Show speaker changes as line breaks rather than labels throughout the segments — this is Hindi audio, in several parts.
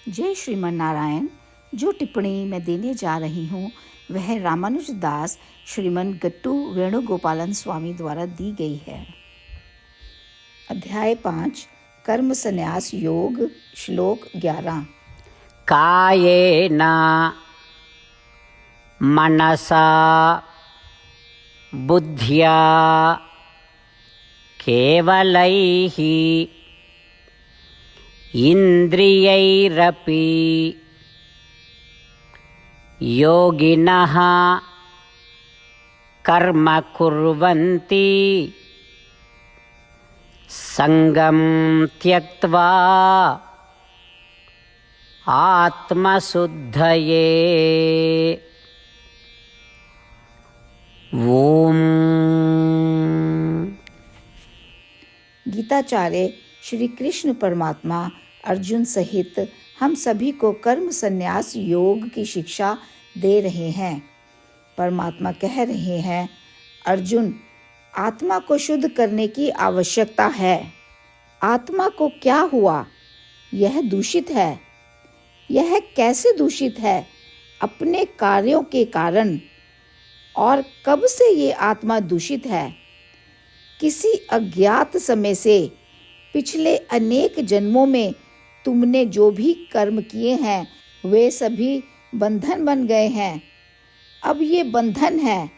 जय श्रीमन नारायण। जो टिप्पणी मैं देने जा रही हूँ वह रामानुज दास श्रीमन गट्टू वेणुगोपालन स्वामी द्वारा दी गई है। अध्याय 5 कर्म संन्यास योग, श्लोक 11।
कायेन मनसा बुद्ध्या केवलैः इन्द्रियैरपि योगिनः कर्म कुर्वन्ति संगं त्यक्त्वा आत्मशुद्धये। ओम।
गीताचार्य श्री कृष्ण परमात्मा अर्जुन सहित हम सभी को कर्म संन्यास योग की शिक्षा दे रहे हैं। परमात्मा कह रहे हैं, अर्जुन, आत्मा को शुद्ध करने की आवश्यकता है। आत्मा को क्या हुआ? यह दूषित है। यह कैसे दूषित है? अपने कार्यों के कारण। और कब से ये आत्मा दूषित है? किसी अज्ञात समय से। पिछले अनेक जन्मों में तुमने जो भी कर्म किए हैं वे सभी बंधन बन गए हैं। अब ये बंधन है।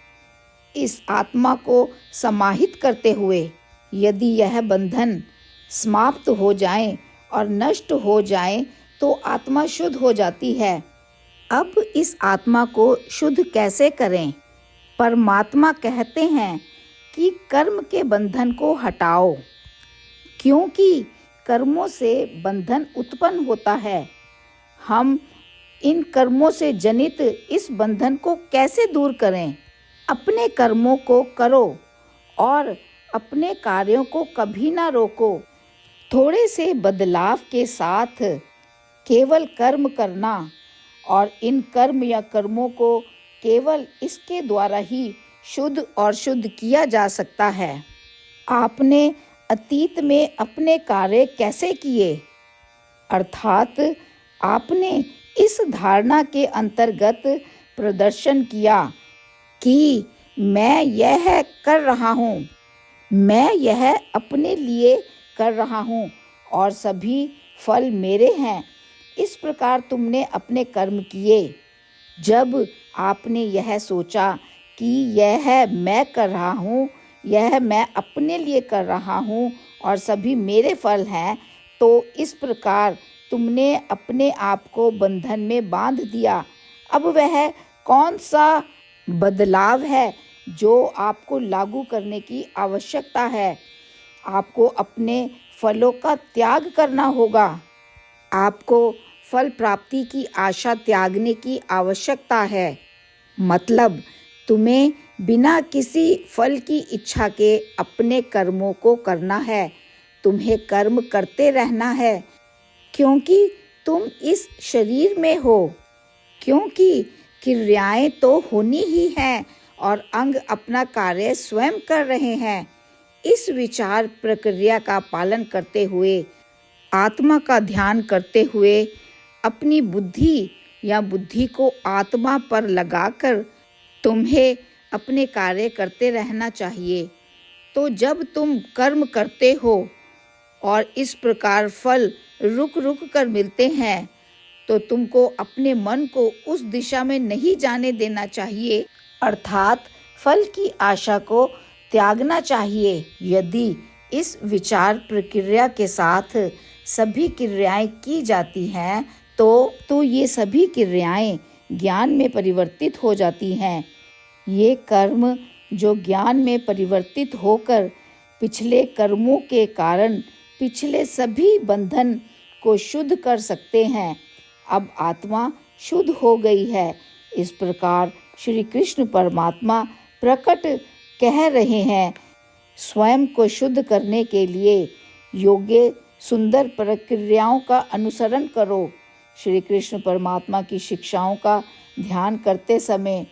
इस आत्मा को समाहित करते हुए यदि यह बंधन समाप्त हो जाए और नष्ट हो जाए तो आत्मा शुद्ध हो जाती है। अब इस आत्मा को शुद्ध कैसे करें? परमात्मा कहते हैं कि कर्म के बंधन को हटाओ, क्योंकि कर्मों से बंधन उत्पन्न होता है। हम इन कर्मों से जनित इस बंधन को कैसे दूर करें? अपने कर्मों को करो और अपने कार्यों को कभी ना रोको। थोड़े से बदलाव के साथ केवल कर्म करना और इन कर्म या कर्मों को केवल इसके द्वारा ही शुद्ध और शुद्ध किया जा सकता है। आपने अतीत में अपने कार्य कैसे किए? अर्थात आपने इस धारणा के अंतर्गत प्रदर्शन किया कि मैं यह कर रहा हूँ, मैं यह अपने लिए कर रहा हूँ और सभी फल मेरे हैं। इस प्रकार तुमने अपने कर्म किए। जब आपने यह सोचा कि यह मैं कर रहा हूँ, यह मैं अपने लिए कर रहा हूँ और सभी मेरे फल हैं, तो इस प्रकार तुमने अपने आप को बंधन में बांध दिया। अब वह कौन सा बदलाव है जो आपको लागू करने की आवश्यकता है? आपको अपने फलों का त्याग करना होगा। आपको फल प्राप्ति की आशा त्यागने की आवश्यकता है। मतलब तुम्हें बिना किसी फल की इच्छा के अपने कर्मों को करना है। तुम्हें कर्म करते रहना है, क्योंकि तुम इस शरीर में हो। क्योंकि क्रियाएं तो होनी ही हैं और अंग अपना कार्य स्वयं कर रहे हैं। इस विचार प्रक्रिया का पालन करते हुए, आत्मा का ध्यान करते हुए, अपनी बुद्धि या बुद्धि को आत्मा पर लगाकर तुम्हें अपने कार्य करते रहना चाहिए। तो जब तुम कर्म करते हो और इस प्रकार फल रुक रुक कर मिलते हैं, तो तुमको अपने मन को उस दिशा में नहीं जाने देना चाहिए, अर्थात फल की आशा को त्यागना चाहिए। यदि इस विचार प्रक्रिया के साथ सभी क्रियाएं की जाती हैं तो ये सभी क्रियाएं ज्ञान में परिवर्तित हो जाती हैं। ये कर्म जो ज्ञान में परिवर्तित होकर पिछले कर्मों के कारण पिछले सभी बंधन को शुद्ध कर सकते हैं। अब आत्मा शुद्ध हो गई है। इस प्रकार श्री कृष्ण परमात्मा प्रकट कह रहे हैं, स्वयं को शुद्ध करने के लिए योग्य सुंदर प्रक्रियाओं का अनुसरण करो। श्री कृष्ण परमात्मा की शिक्षाओं का ध्यान करते समय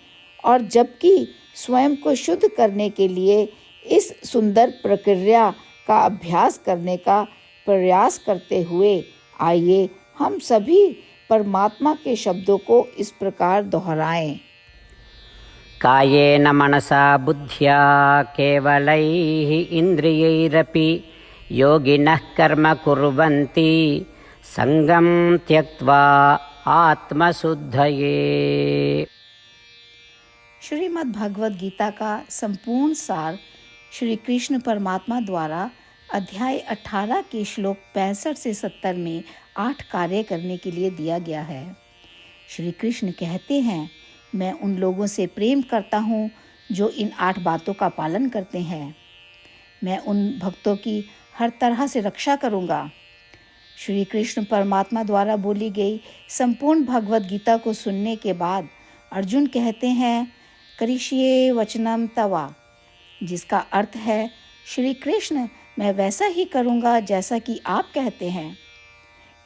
और जबकि स्वयं को शुद्ध करने के लिए इस सुंदर प्रक्रिया का अभ्यास करने का प्रयास करते हुए आइए हम सभी परमात्मा के शब्दों को इस प्रकार दोहराएं।
कायेन मनसा बुद्ध्या केवलैः इन्द्रियैरपि योगिनः कर्म कुर्वन्ति संगं त्यक्त्वा आत्मशुद्धये।
श्रीमद् भगवद गीता का संपूर्ण सार श्री कृष्ण परमात्मा द्वारा अध्याय 18 के श्लोक 65 से 70 में 8 कार्य करने के लिए दिया गया है। श्री कृष्ण कहते हैं, मैं उन लोगों से प्रेम करता हूँ जो इन 8 बातों का पालन करते हैं। मैं उन भक्तों की हर तरह से रक्षा करूँगा। श्री कृष्ण परमात्मा द्वारा बोली गई संपूर्ण भगवद गीता को सुनने के बाद अर्जुन कहते हैं, करिष्ये वचनम तवा, जिसका अर्थ है, श्री कृष्ण मैं वैसा ही करूँगा जैसा कि आप कहते हैं।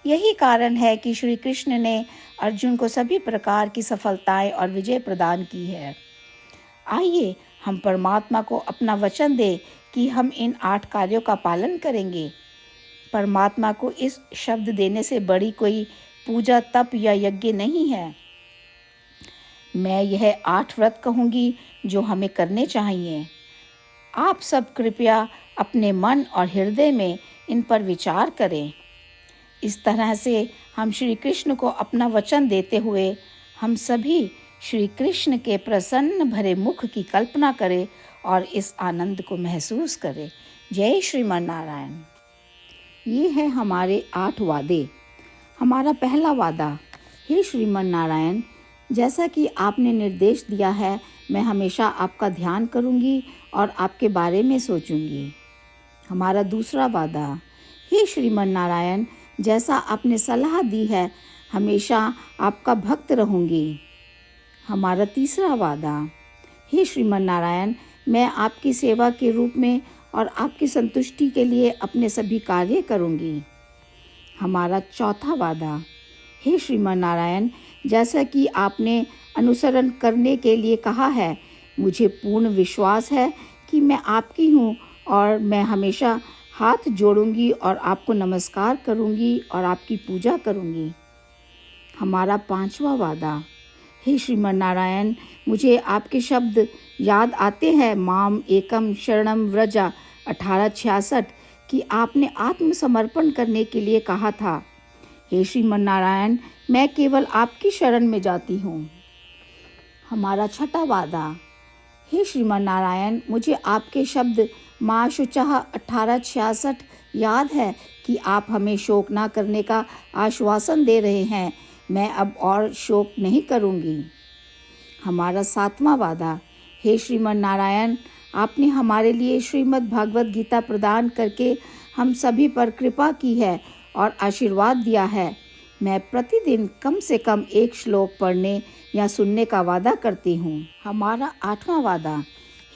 यही कारण है कि श्री कृष्ण ने अर्जुन को सभी प्रकार की सफलताएं और विजय प्रदान की है। आइए हम परमात्मा को अपना वचन दें कि हम इन 8 कार्यों का पालन करेंगे। परमात्मा को इस शब्द देने से बड़ी कोई पूजा, तप या यज्ञ नहीं है। मैं यह 8 व्रत कहूँगी जो हमें करने चाहिए। आप सब कृपया अपने मन और हृदय में इन पर विचार करें। इस तरह से हम श्री कृष्ण को अपना वचन देते हुए हम सभी श्री कृष्ण के प्रसन्न भरे मुख की कल्पना करें और इस आनंद को महसूस करें। जय श्रीमन नारायण। ये है हमारे 8 वादे। हमारा पहला वादा, हे श्रीमन नारायण, जैसा कि आपने निर्देश दिया है, मैं हमेशा आपका ध्यान करूंगी और आपके बारे में सोचूंगी। हमारा दूसरा वादा, हे श्रीमन नारायण, जैसा आपने सलाह दी है, हमेशा आपका भक्त रहूंगी। हमारा तीसरा वादा, हे श्रीमन नारायण, मैं आपकी सेवा के रूप में और आपकी संतुष्टि के लिए अपने सभी कार्य करूंगी। हमारा चौथा वादा, हे श्रीमन नारायण, जैसा कि आपने अनुसरण करने के लिए कहा है, मुझे पूर्ण विश्वास है कि मैं आपकी हूँ और मैं हमेशा हाथ जोड़ूंगी और आपको नमस्कार करूंगी और आपकी पूजा करूंगी। हमारा पांचवा वादा, हे श्रीमन नारायण, मुझे आपके शब्द याद आते हैं, माम एकम शरणम व्रजा 1866, कि आपने आत्मसमर्पण करने के लिए कहा था। हे श्रीमन नारायण, मैं केवल आपकी शरण में जाती हूँ। हमारा छठा वादा, हे श्रीमन नारायण, मुझे आपके शब्द माँ शुचः 1866 याद है कि आप हमें शोक ना करने का आश्वासन दे रहे हैं। मैं अब और शोक नहीं करूँगी। हमारा 7वां वादा, हे श्रीमन नारायण, आपने हमारे लिए श्रीमद् भागवत गीता प्रदान करके हम सभी पर कृपा की है और आशीर्वाद दिया है। मैं प्रतिदिन कम से कम 1 श्लोक पढ़ने या सुनने का वादा करती हूँ। हमारा 8वां वादा,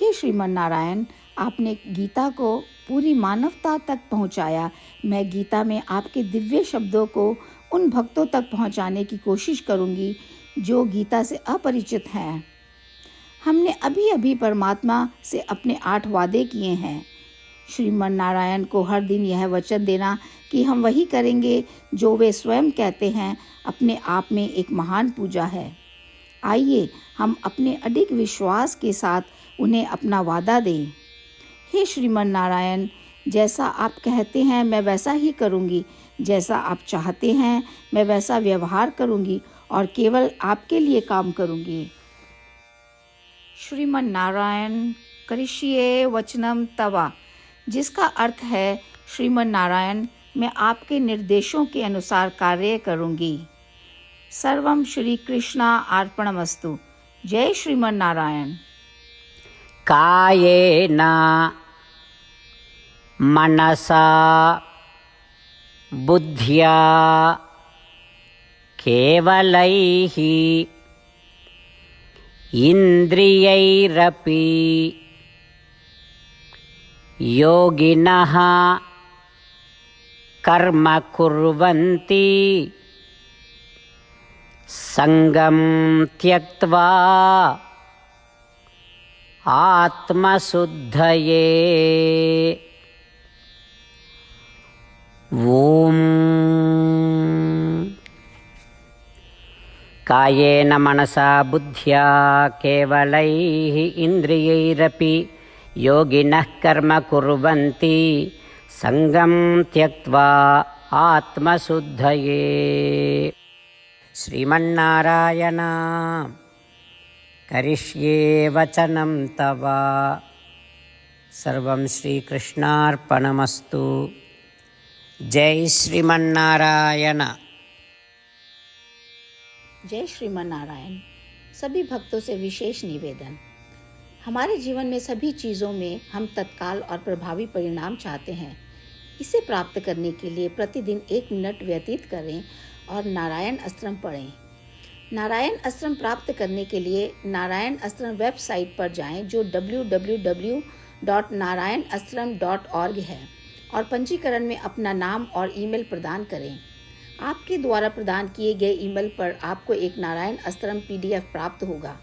हे श्रीमन नारायण, आपने गीता को पूरी मानवता तक पहुँचाया। मैं गीता में आपके दिव्य शब्दों को उन भक्तों तक पहुँचाने की कोशिश करूँगी जो गीता से अपरिचित हैं। हमने अभी अभी परमात्मा से अपने 8 वादे किए हैं। श्रीमन नारायण को हर दिन यह वचन देना कि हम वही करेंगे जो वे स्वयं कहते हैं, अपने आप में एक महान पूजा है। आइए हम अपने अडिग विश्वास के साथ उन्हें अपना वादा दें। हे श्रीमन नारायण, जैसा आप कहते हैं मैं वैसा ही करूँगी। जैसा आप चाहते हैं मैं वैसा व्यवहार करूँगी और केवल आपके लिए काम करूँगी। श्रीमन नारायण करिष्ये वचनम तवा, जिसका अर्थ है, श्रीमन नारायण, मैं आपके निर्देशों के अनुसार कार्य करूँगी। सर्वम श्री कृष्णा अर्पणमस्तु। जय श्रीमन नारायण।
कायेन मनसा बुद्ध्या केवलैः इन्द्रियैरपि योगिनः कर्म कुर्वन्ति संगं त्यक्त्वा आत्मशुद्धये। ॐ कायेन मनसा बुद्ध्या केवलैः इन्द्रियैरपि योगिनः कर्म कुर्वन्ति सङ्गं त्यक्त्वा आत्मशुद्धये। श्रीमन्नारायण करिष्ये वचनं तव। सर्वं श्रीकृष्णार्पणमस्तु। जय श्रीमन्नारायण।
जय श्रीमान नारायण। सभी भक्तों से विशेष निवेदन, हमारे जीवन में सभी चीज़ों में हम तत्काल और प्रभावी परिणाम चाहते हैं। इसे प्राप्त करने के लिए प्रतिदिन 1 मिनट व्यतीत करें और नारायण अस्त्रम पढ़ें। नारायण अस्त्रम प्राप्त करने के लिए नारायण अस्त्रम वेबसाइट पर जाएं, जो www.narayanastram.org है, और पंजीकरण में अपना नाम और ईमेल प्रदान करें। आपके द्वारा प्रदान किए गए ईमेल पर आपको एक नारायण अस्त्रम PDF प्राप्त होगा।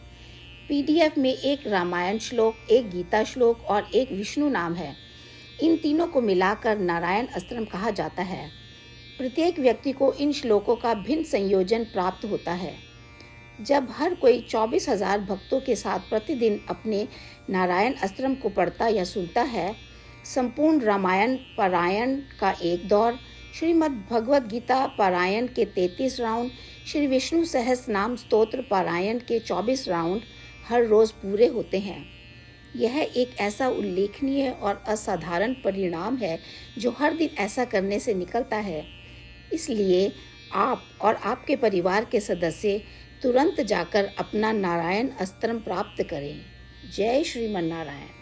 PDF में 1 रामायण श्लोक, 1 गीता श्लोक और 1 विष्णु नाम है। इन तीनों को मिलाकर नारायण अस्त्रम कहा जाता है। प्रत्येक व्यक्ति को इन श्लोकों का भिन्न संयोजन प्राप्त होता है। जब हर कोई 24,000 भक्तों के साथ प्रतिदिन अपने नारायण अस्त्रम को पढ़ता या सुनता है, संपूर्ण रामायण पारायण का 1 दौर, श्रीमद् भगवद गीता पारायण के 33 राउंड, श्री विष्णु सहस्त्र नाम स्तोत्र पारायण के 24 राउंड हर रोज़ पूरे होते हैं। यह एक ऐसा उल्लेखनीय और असाधारण परिणाम है जो हर दिन ऐसा करने से निकलता है। इसलिए आप और आपके परिवार के सदस्य तुरंत जाकर अपना नारायण अस्त्रम प्राप्त करें। जय श्रीमन नारायण।